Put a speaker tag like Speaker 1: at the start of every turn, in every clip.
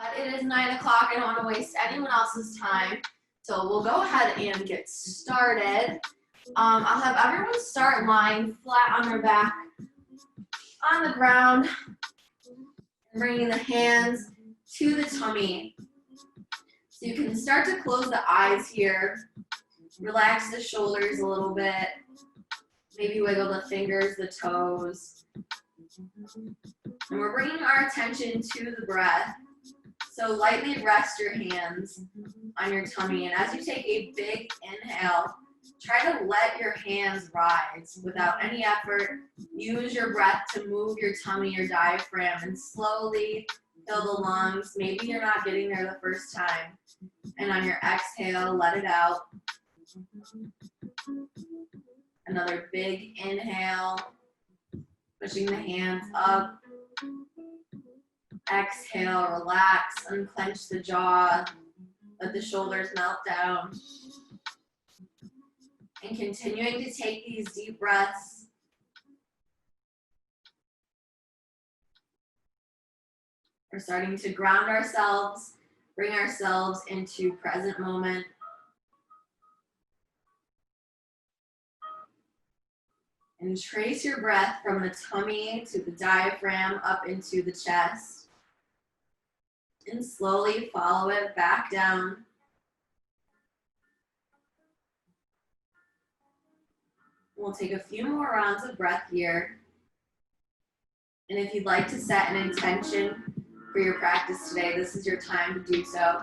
Speaker 1: But it is 9 o'clock. I don't want to waste anyone else's time. So we'll go ahead and get started. I'll have everyone start lying flat on their back on the ground, bringing the hands to the tummy. So you can start to close the eyes here. Relax the shoulders a little bit. Maybe wiggle the fingers, the toes. And we're bringing our attention to the breath. So lightly rest your hands on your tummy. And as you take a big inhale, try to let your hands rise without any effort. Use your breath to move your tummy, your diaphragm, and slowly fill the lungs. Maybe you're not getting there the first time. And on your exhale, let it out. Another big inhale, pushing the hands up. Exhale, relax, unclench the jaw, let the shoulders melt down. And continuing to take these deep breaths. We're starting to ground ourselves, bring ourselves into present moment. And trace your breath from the tummy to the diaphragm up into the chest. And slowly follow it back down. We'll take a few more rounds of breath here. And if you'd like to set an intention for your practice today, this is your time to do so.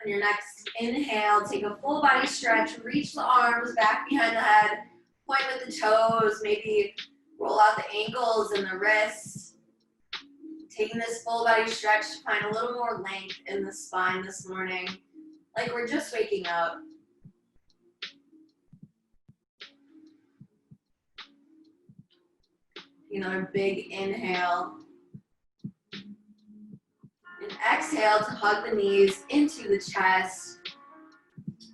Speaker 1: On your next inhale, take a full body stretch, reach the arms back behind the head, point with the toes, maybe roll out the ankles and the wrists. Taking this full body stretch to find a little more length in the spine this morning, like we're just waking up. Another big inhale. And exhale to hug the knees into the chest.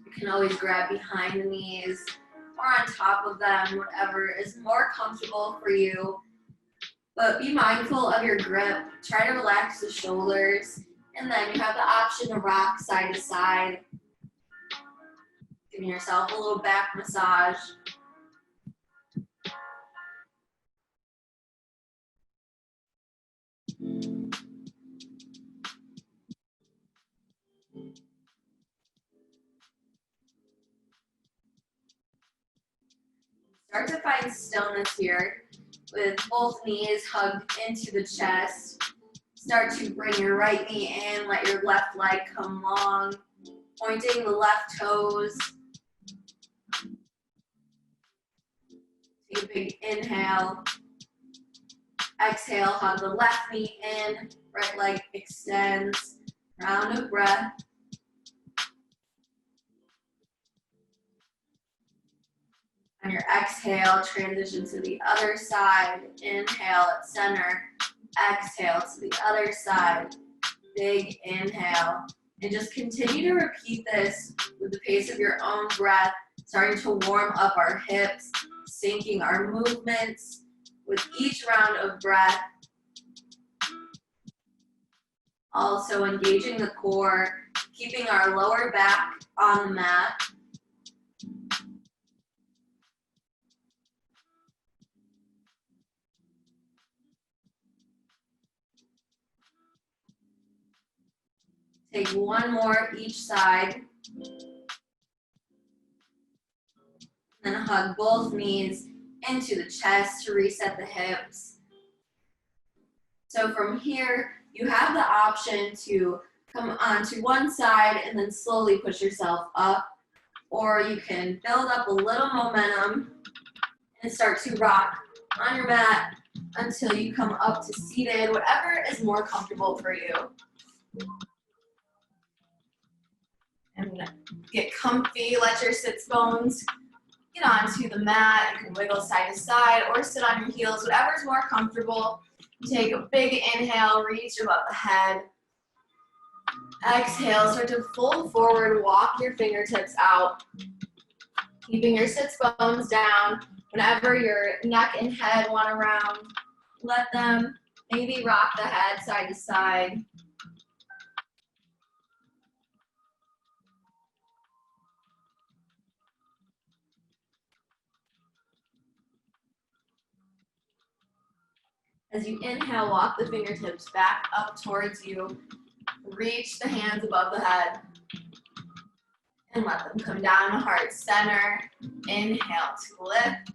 Speaker 1: You can always grab behind the knees or on top of them, whatever is more comfortable for you. But be mindful of your grip. Try to relax the shoulders. And then you have the option to rock side to side. Giving yourself a little back massage. Start to find stillness here with both knees hugged into the chest. Start to bring your right knee in, let your left leg come long, pointing the left toes. Take a big inhale. Exhale, hug the left knee in, right leg extends. Round of breath. On your exhale, transition to the other side. Inhale at center. Exhale to the other side. Big inhale. And just continue to repeat this with the pace of your own breath, starting to warm up our hips, syncing our movements with each round of breath. Also engaging the core, keeping our lower back on the mat. Take one more each side. Then hug both knees into the chest to reset the hips. So from here, you have the option to come onto one side and then slowly push yourself up, or you can build up a little momentum and start to rock on your mat until you come up to seated, whatever is more comfortable for you. And get comfy, let your sits bones Get onto the mat. You can wiggle side to side or sit on your heels, whatever's more comfortable. Take a big inhale, reach above the head. Exhale, start to fold forward, walk your fingertips out, keeping your sits bones down. Whenever your neck and head want to round, let them. Maybe rock the head side to side. As you inhale, walk the fingertips back up towards you. Reach the hands above the head. And let them come down to heart center. Inhale to lift.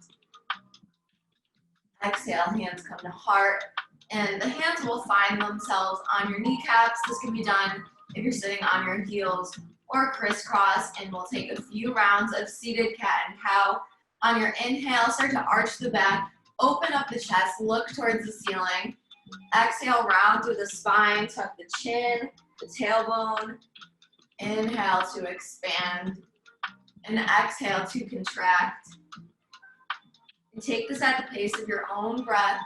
Speaker 1: Exhale, hands come to heart. And the hands will find themselves on your kneecaps. This can be done if you're sitting on your heels or crisscross. And we'll take a few rounds of seated cat and cow. On your inhale, start to arch the back. Open up the chest, look towards the ceiling. Exhale, round through the spine, tuck the chin, the tailbone. Inhale to expand. And exhale to contract. And take this at the pace of your own breath.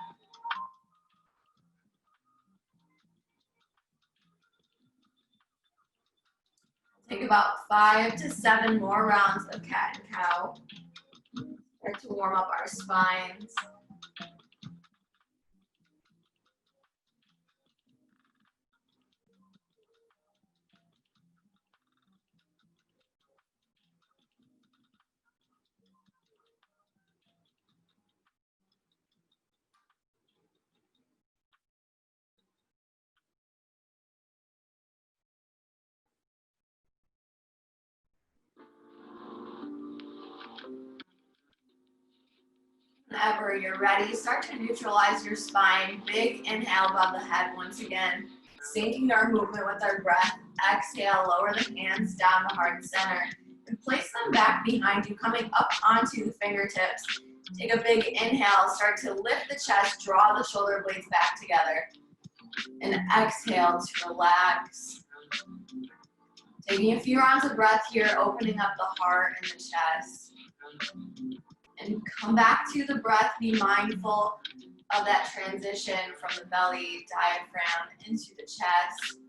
Speaker 1: Take about 5 to 7 more rounds of cat and cow. Start to warm up our spines. Whenever you're ready, start to neutralize your spine. Big inhale above the head once again. Syncing our movement with our breath. Exhale, lower the hands down to heart center. And place them back behind you, coming up onto the fingertips. Take a big inhale, start to lift the chest, draw the shoulder blades back together. And exhale to relax. Taking a few rounds of breath here, opening up the heart and the chest. And come back to the breath. Be mindful of that transition from the belly, diaphragm, into the chest.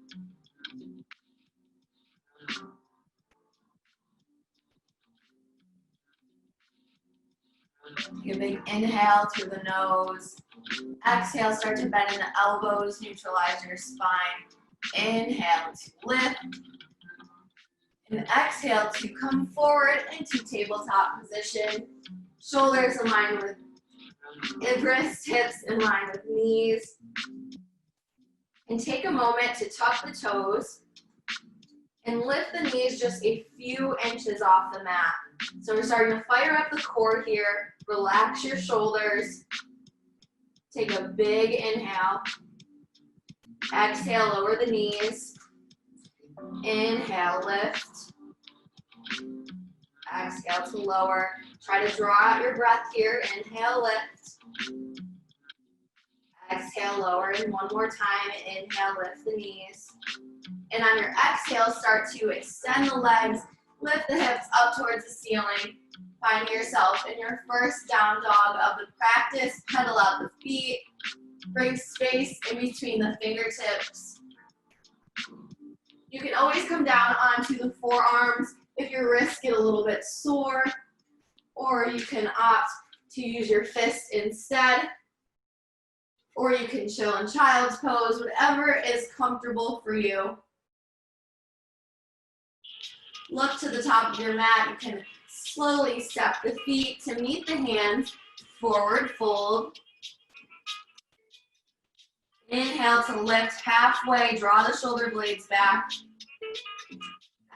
Speaker 1: Take a big inhale through the nose. Exhale, start to bend in the elbows, neutralize your spine. Inhale to lift. And exhale to come forward into tabletop position. Shoulders in line with wrists, hips in line with knees. And take a moment to tuck the toes and lift the knees just a few inches off the mat. So we're starting to fire up the core here. Relax your shoulders. Take a big inhale. Exhale, lower the knees. Inhale, lift. Exhale to lower. Try to draw out your breath here. Inhale, lift. Exhale, lower. And one more time. Inhale, lift the knees. And on your exhale, start to extend the legs. Lift the hips up towards the ceiling. Find yourself in your first down dog of the practice. Pedal out the feet. Bring space in between the fingertips. You can always come down onto the forearms if your wrists get a little bit sore, or you can opt to use your fists instead, or you can chill in child's pose, whatever is comfortable for you. Look to the top of your mat. You can slowly step the feet to meet the hands, forward fold. Inhale to lift halfway, draw the shoulder blades back.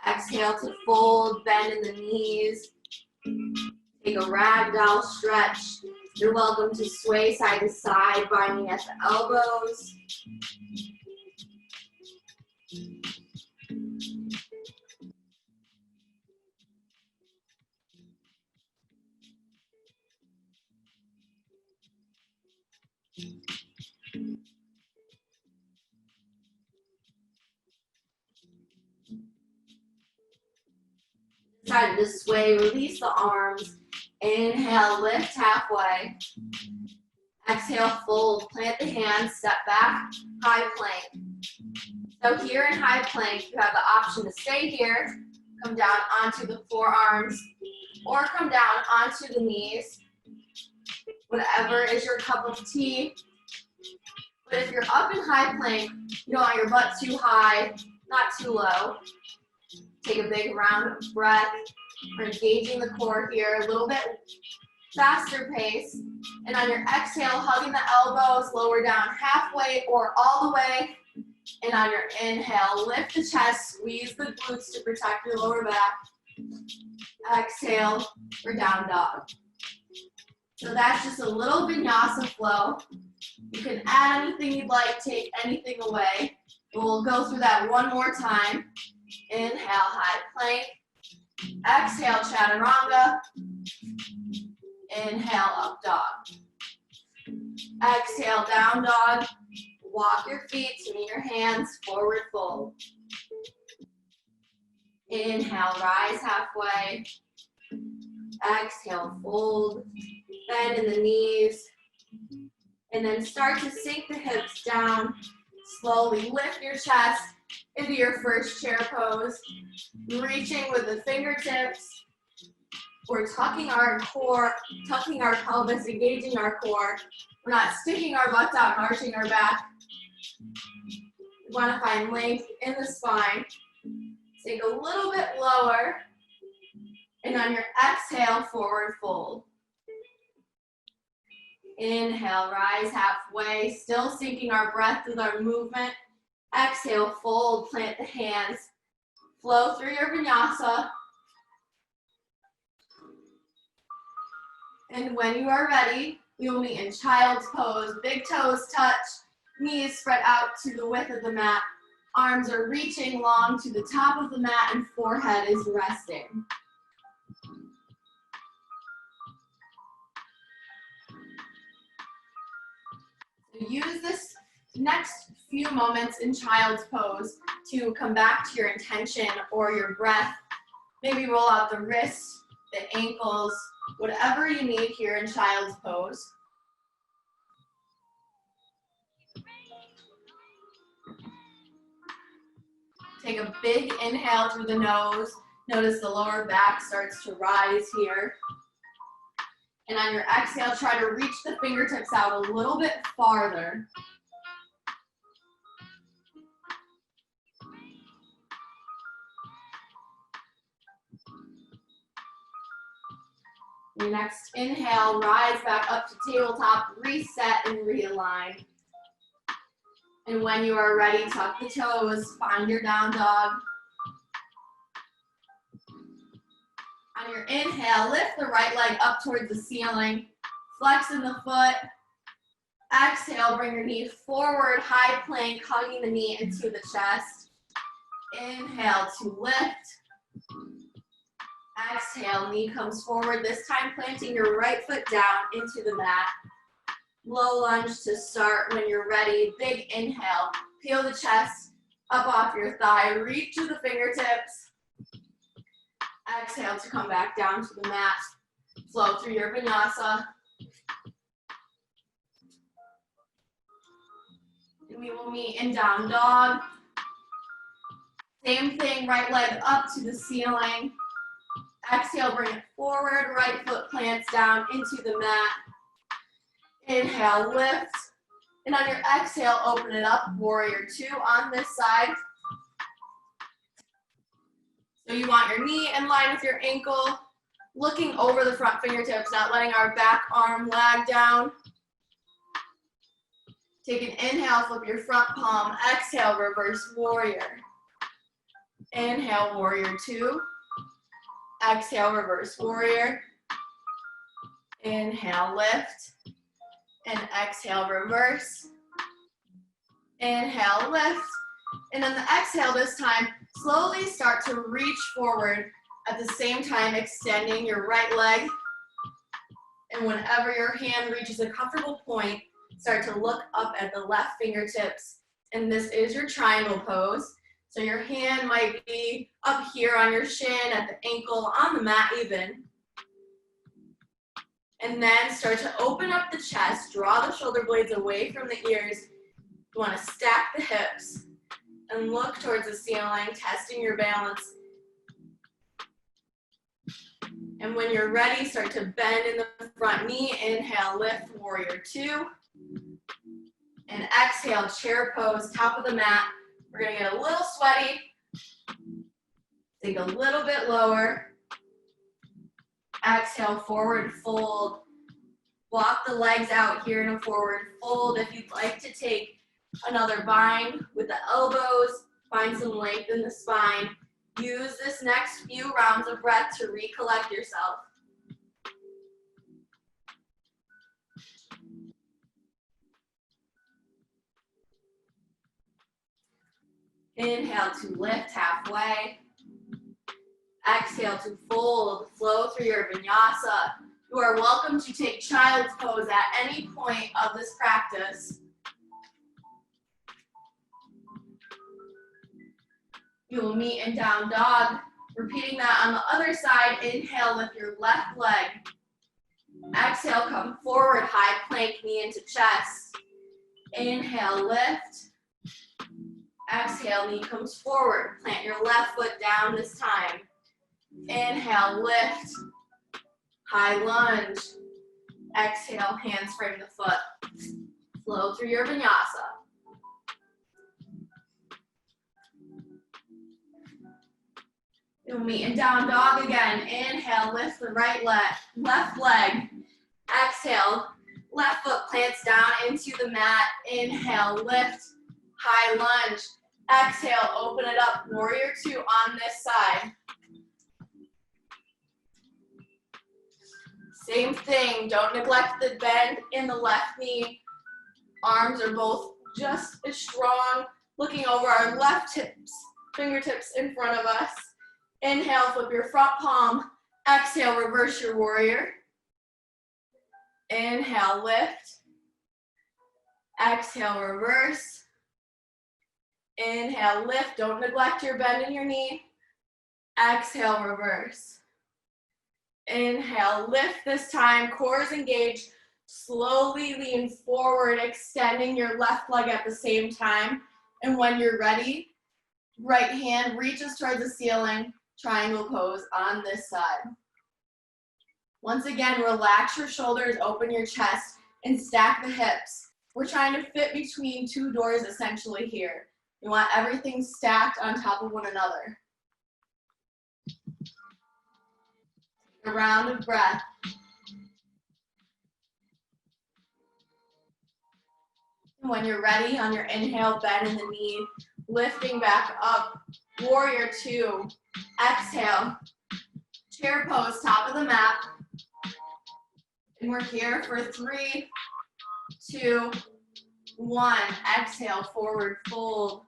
Speaker 1: Exhale to fold, bend in the knees. Take a ragdoll stretch. You're welcome to sway side to side, binding at the elbows. Decided to sway, release the arms, Inhale, lift halfway. Exhale, fold, plant the hands, step back, high plank. So here in high plank, you have the option to stay here, come down onto the forearms, or come down onto the knees. Whatever is your cup of tea. But if you're up in high plank, you don't want your butt too high, not too low. Take a big round of breath. We're engaging the core here, a little bit faster pace. And on your exhale, hugging the elbows, lower down halfway or all the way. And on your inhale, lift the chest, squeeze the glutes to protect your lower back. Exhale for down dog. So that's just a little vinyasa flow. You can add anything you'd like, take anything away. We'll go through that one more time. Inhale, high plank. Exhale, chaturanga. Inhale, up dog. Exhale, down dog. Walk your feet to meet your hands, forward fold. Inhale, rise halfway. Exhale, fold. Bend in the knees. And then start to sink the hips down. Slowly lift your chest into your first chair pose. Reaching with the fingertips. We're tucking our core, tucking our pelvis, engaging our core. We're not sticking our butts out and arching our back. We want to find length in the spine. Sink a little bit lower. And on your exhale, forward fold. Inhale, rise halfway, still sinking our breath with our movement. Exhale, fold, plant the hands. Flow through your vinyasa. And when you are ready, we will meet in child's pose. Big toes touch, knees spread out to the width of the mat. Arms are reaching long to the top of the mat and forehead is resting. Use this next few moments in child's pose to come back to your intention or your breath. Maybe roll out the wrists, the ankles, whatever you need here in child's pose. Take a big inhale through the nose. Notice the lower back starts to rise here. And on your exhale, try to reach the fingertips out a little bit farther. Your next inhale, rise back up to tabletop, reset and realign. And when you are ready, tuck the toes, find your down dog. On your inhale, lift the right leg up towards the ceiling, flex in the foot. Exhale, bring your knee forward, high plank, hugging the knee into the chest. Inhale to lift. Exhale, knee comes forward, this time planting your right foot down into the mat. Low lunge to start. When you're ready, big inhale, peel the chest up off your thigh, reach to the fingertips. Exhale to come back down to the mat. Flow through your vinyasa. And we will meet in down dog. Same thing, right leg up to the ceiling. Exhale, bring it forward, right foot plants down into the mat. Inhale, lift. And on your exhale, open it up, warrior two on this side. So you want your knee in line with your ankle, looking over the front fingertips, not letting our back arm lag down. Take an inhale, flip your front palm. Exhale, reverse warrior. Inhale, warrior two. Exhale, reverse warrior. Inhale, lift. And exhale, reverse. Inhale, lift. And on the exhale this time, slowly start to reach forward at the same time extending your right leg. And whenever your hand reaches a comfortable point, start to look up at the left fingertips. And this is your triangle pose. So your hand might be up here on your shin, at the ankle, on the mat even. And then start to open up the chest, draw the shoulder blades away from the ears. You want to stack the hips and look towards the ceiling, testing your balance. And when you're ready, start to bend in the front knee. Inhale, lift, warrior two. And exhale, chair pose, top of the mat. We're gonna get a little sweaty. Sink a little bit lower. Exhale, forward fold. Walk the legs out here in a forward fold. If you'd like to take another bind with the elbows, find some length in the spine. Use this next few rounds of breath to recollect yourself. Inhale to lift halfway. Exhale to fold, flow through your vinyasa. You are welcome to take child's pose at any point of this practice. You will meet in down dog. Repeating that on the other side. Inhale, lift your left leg. Exhale, come forward, high plank, knee into chest. Inhale, lift. Exhale, knee comes forward. Plant your left foot down this time. Inhale, lift. High lunge. Exhale, hands frame the foot. Flow through your vinyasa. You'll meet in down dog again. Inhale, lift the right leg, left leg. Exhale, left foot plants down into the mat. Inhale, lift, high lunge. Exhale, open it up, warrior two on this side. Same thing, don't neglect the bend in the left knee. Arms are both just as strong. Looking over our left hips, fingertips in front of us. Inhale, flip your front palm. Exhale, reverse your warrior. Inhale, lift. Exhale, reverse. Inhale, lift. Don't neglect your bend in your knee. Exhale, reverse. Inhale, lift this time. Core is engaged. Slowly lean forward, extending your left leg at the same time. And when you're ready, right hand reaches towards the ceiling. Triangle pose on this side. Once again, relax your shoulders, open your chest, and stack the hips. We're trying to fit between two doors essentially here. You want everything stacked on top of one another. A round of breath. And when you're ready, on your inhale, bend in the knee, lifting back up, warrior two. Exhale, chair pose, top of the mat. And we're here for 3, 2, 1. Exhale, forward fold.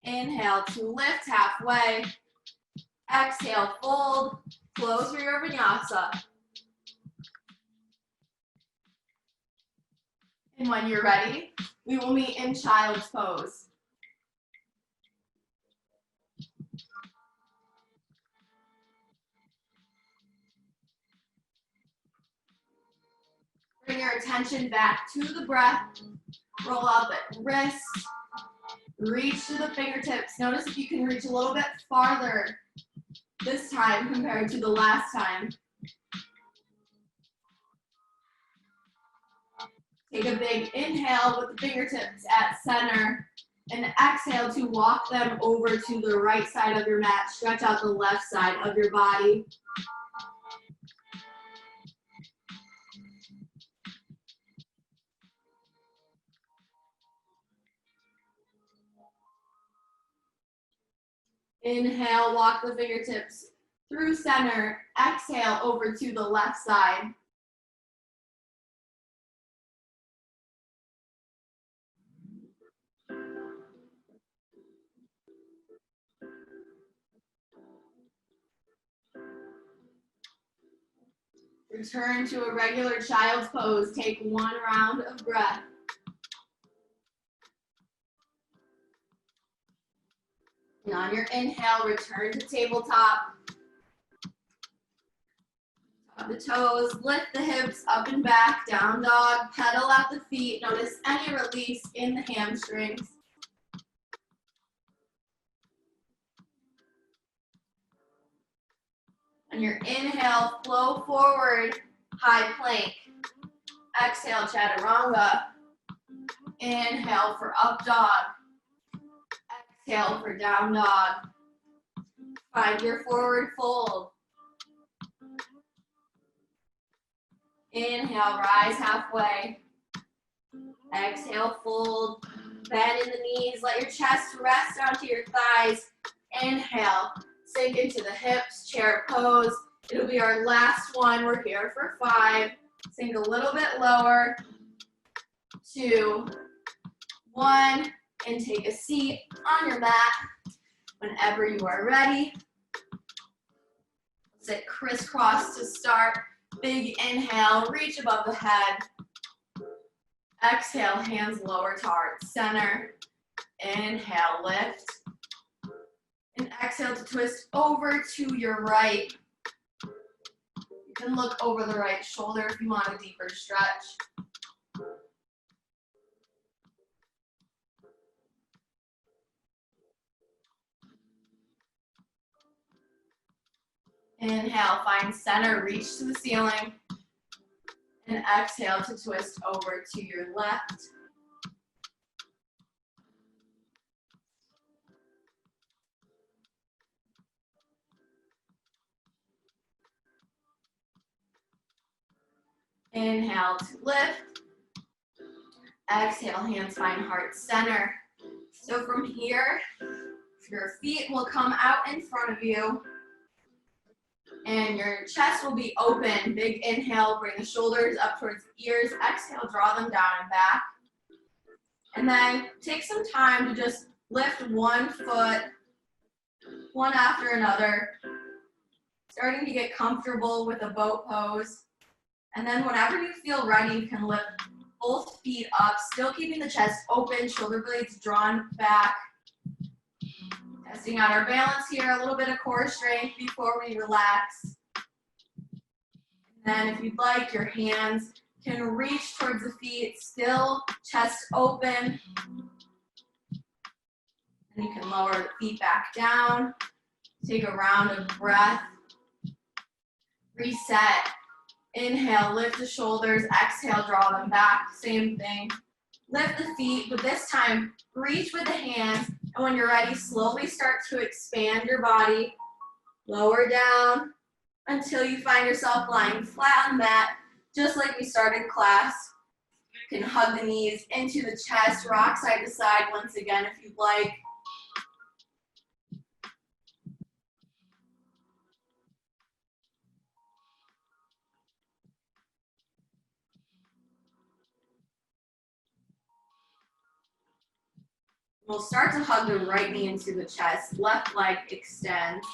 Speaker 1: Inhale to lift halfway. Exhale, fold, flow through your vinyasa. And when you're ready, we will meet in child's pose. Bring your attention back to the breath. Roll out the wrist. Reach to the fingertips. Notice if you can reach a little bit farther this time compared to the last time. Take a big inhale with the fingertips at center. And exhale to walk them over to the right side of your mat. Stretch out the left side of your body. Inhale, walk the fingertips through center. Exhale, over to the left side. Return to a regular child's pose. Take one round of breath. And on your inhale, return to tabletop. Up the toes, lift the hips up and back, down dog, pedal at the feet. Notice any release in the hamstrings. On your inhale, flow forward, high plank. Exhale, chaturanga. Inhale for up dog. Exhale for down dog. Find your forward fold. Inhale, rise halfway. Exhale, fold. Bend in the knees. Let your chest rest onto your thighs. Inhale, sink into the hips, chair pose. It'll be our last one. We're here for 5. Sink a little bit lower. 2, 1, and take a seat on your mat whenever you are ready. Sit crisscross to start. Big inhale, reach above the head. Exhale, hands lower to heart center. Inhale, lift. And exhale to twist over to your right. You can look over the right shoulder if you want a deeper stretch. Inhale, find center, reach to the ceiling. And exhale to twist over to your left. Inhale to lift. Exhale, hands find heart center. So from here, your feet will come out in front of you. And your chest will be open. Big inhale, bring the shoulders up towards the ears. Exhale, draw them down and back. And then take some time to just lift one foot, one after another. Starting to get comfortable with a boat pose. And then whenever you feel ready, you can lift both feet up, still keeping the chest open, shoulder blades drawn back. Testing out our balance here, a little bit of core strength before we relax. And then if you'd like, your hands can reach towards the feet, still chest open. And you can lower the feet back down. Take a round of breath. Reset. Inhale, lift the shoulders. Exhale, draw them back. Same thing. Lift the feet, but this time, reach with the hands. And when you're ready, slowly start to expand your body. Lower down until you find yourself lying flat on the mat, just like we started class. You can hug the knees into the chest, rock side to side once again if you'd like. We'll start to hug the right knee into the chest, left leg extends.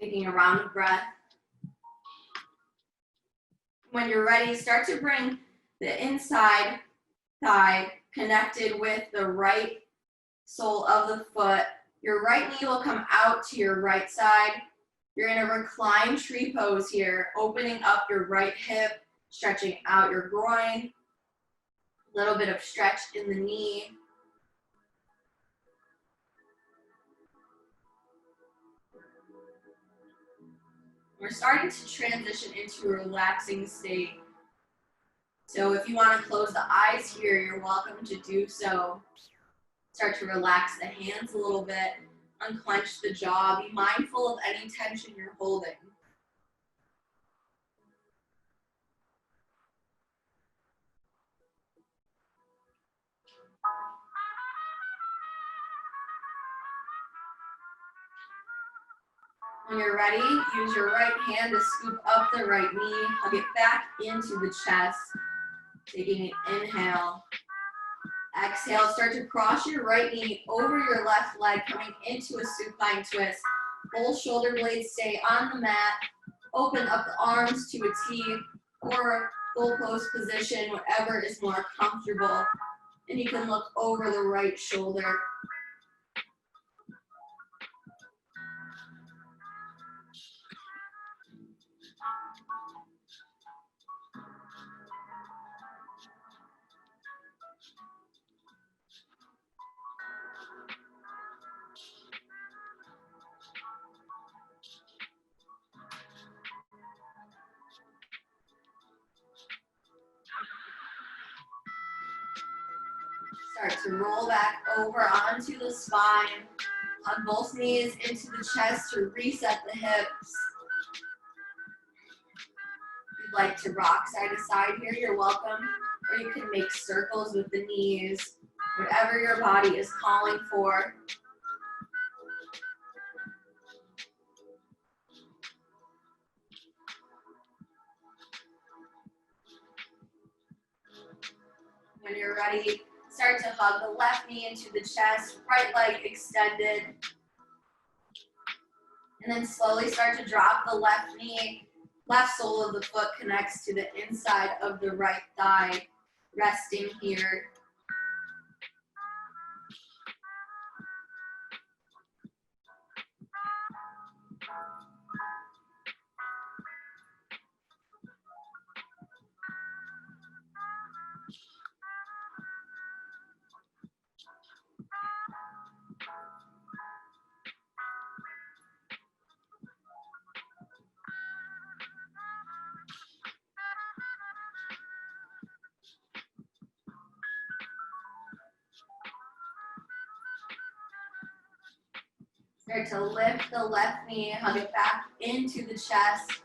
Speaker 1: Taking a round of breath. When you're ready, start to bring the inside thigh connected with the right sole of the foot. Your right knee will come out to your right side. You're in a reclined tree pose here, opening up your right hip, stretching out your groin. A little bit of stretch in the knee. We're starting to transition into a relaxing state. So if you want to close the eyes here, you're welcome to do so. Start to relax the hands a little bit, unclench the jaw, be mindful of any tension you're holding. When you're ready, use your right hand to scoop up the right knee, hug it back into the chest. Taking an inhale. Exhale, start to cross your right knee over your left leg, coming into a supine twist. Both shoulder blades stay on the mat. Open up the arms to a T or full post position, whatever is more comfortable. And you can look over the right shoulder. Start to roll back over onto the spine. On both knees into the chest to reset the hips. If you'd like to rock side to side here, you're welcome. Or you can make circles with the knees, whatever your body is calling for. When you're ready, start to hug the left knee into the chest, right leg extended. And then slowly start to drop the left knee. Left sole of the foot connects to the inside of the right thigh, resting here. Start to lift the left knee, hug it back into the chest,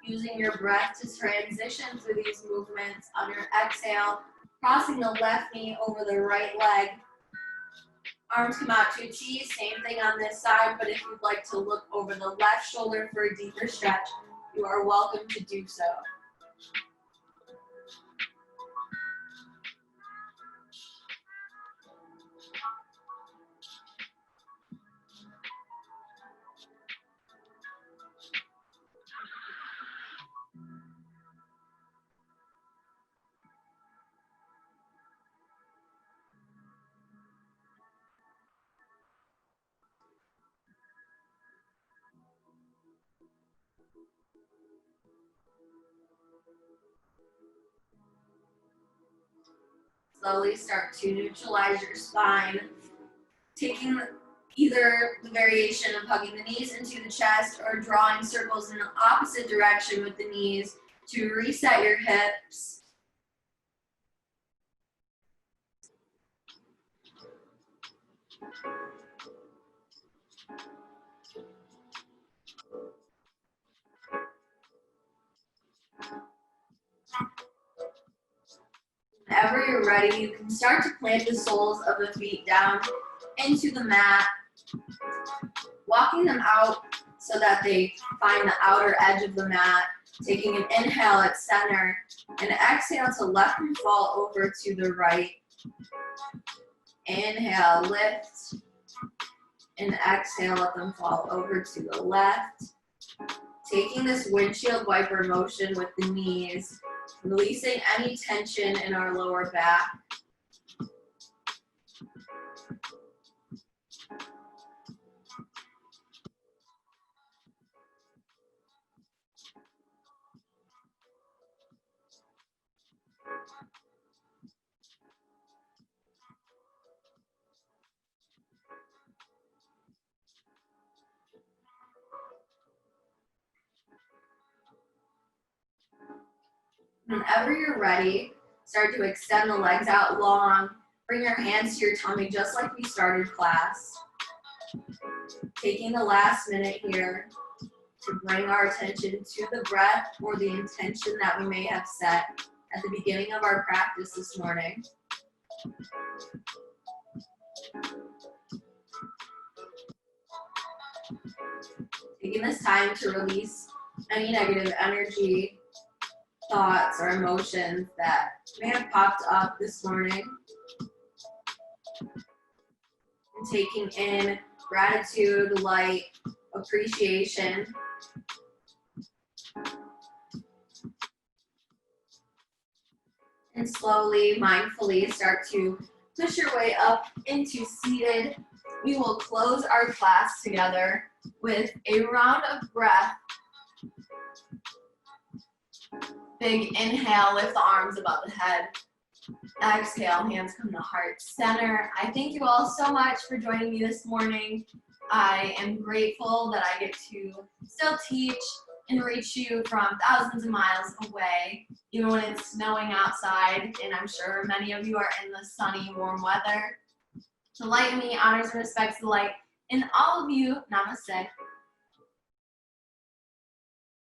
Speaker 1: using your breath to transition through these movements. On your exhale, crossing the left knee over the right leg. Arms come out to a T, same thing on this side, but if you'd like to look over the left shoulder for a deeper stretch, you are welcome to do so. Slowly start to neutralize your spine, taking either the variation of hugging the knees into the chest or drawing circles in the opposite direction with the knees to reset your hips. Whenever you're ready, you can start to plant the soles of the feet down into the mat, walking them out so that they find the outer edge of the mat. Taking an inhale at center, and exhale to let them fall over to the right. Inhale, lift, and exhale, let them fall over to the left. Taking this windshield wiper motion with the knees, releasing any tension in our lower back. Whenever you're ready, start to extend the legs out long. Bring your hands to your tummy just like we started class. Taking the last minute here to bring our attention to the breath or the intention that we may have set at the beginning of our practice this morning. Taking this time to release any negative energy, thoughts, or emotions that may have popped up this morning. And taking in gratitude, light, appreciation. And slowly, mindfully start to push your way up into seated. We will close our class together with a round of breath. Big inhale, lift the arms above the head. Exhale, hands come to heart center. I thank you all so much for joining me this morning. I am grateful that I get to still teach and reach you from thousands of miles away, even when it's snowing outside, and I'm sure many of you are in the sunny, warm weather. The light in me honors and respects the light in all of you. Namaste.